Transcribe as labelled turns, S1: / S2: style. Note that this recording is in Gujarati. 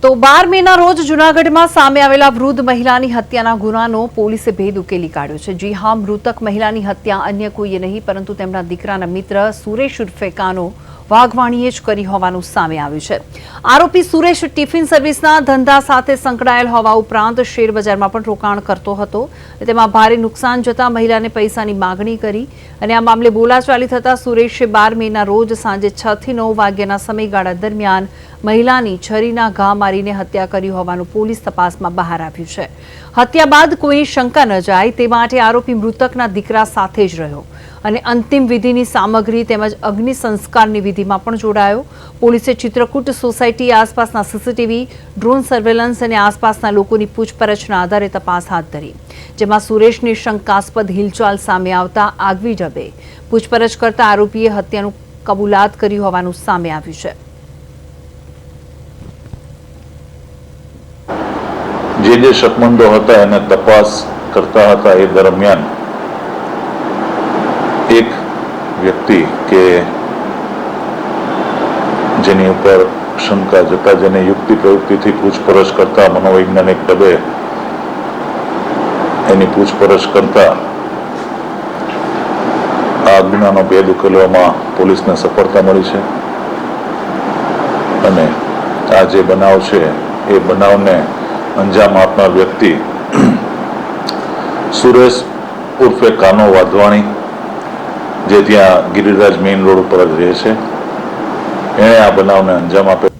S1: તો 12 મેના રોજ જૂનાગઢમાં સામે આવેલા વૃદ્ધ મહિલાની હત્યાના ગુનાનો પોલીસે ભેદ ઉકેલી કાઢ્યો છે। જી હા, મૃતક મહિલાની હત્યા અન્ય કોઈએ નહીં પરંતુ તેમના દીકરાના મિત્ર સુરેશ ઉર્ફે કાનો વાઘવાણીએ જ કરી હોવાનું સામે આવ્યું છે। આરોપી સુરેશ ટિફિન સર્વિસના ધંધા સાથે સંકળાયેલ હોવા ઉપરાંત શેર બજારમાં પણ રોકાણ કરતો હતો। તેમાં ભારે નુકસાન જતા મહિલાને પૈસાની માંગણી કરી અને આ મામલે બોલાચાલી થતા સુરેશે 12 મેના રોજ સાંજે 6 થી 9 વાગ્યાના સમયગાળા દરમિયાન મહિલાની છરીના ઘા મારીને હત્યા કરી હોવાનું પોલીસ તપાસમાં બહાર આવ્યું છે। હત્યા બાદ કોઈની શંકા ન જાય તે માટે આરોપી મૃતકના દીકરા સાથે જ રહ્યો અને અંતિમ વિધિની સામગ્રી તેમજ અગ્નિ સંસ્કારની વિધિમાં પણ જોડાયો। પોલીસે ચિત્રકૂટ સોસાયટી આસપાસના સીસીટીવી, ડ્રોન સર્વેલન્સ અને આસપાસના લોકોની પૂછપરછના આધારે તપાસ હાથ ધરી, જેમાં સુરેશની શંકાસ્પદ હિલચાલ સામે આવતા આગવી ઢબે પૂછપરછ કરતા આરોપીએ હત્યાનું કબૂલાત કરી હોવાનું સામે આવ્યું છે।
S2: જે શકમંદો હતા એને તપાસ કરતા હતા એ દરમિયાન એક વ્યક્તિ કે જેની ઉપર શંકા જતા જેને યુક્તિ પ્રવૃત્તિથી પૂછપરછ કરતા મનોવૈજ્ઞાનિક ઢબે એની પૂછપરછ કરતા આ ગુનાનો ભેદ ઉકેલવામાં પોલીસને સફળતા મળી છે અને આ જે બનાવ છે એ બનાવને અંજામ આપનાર વ્યક્તિ સુરેશ ઉર્ફે કાનો વાધવાણી, જે ત્યાં ગિરિરાજ મેઇન રોડ ઉપર જ રહે છે, એણે આ બનાવને અંજામ આપ્યો।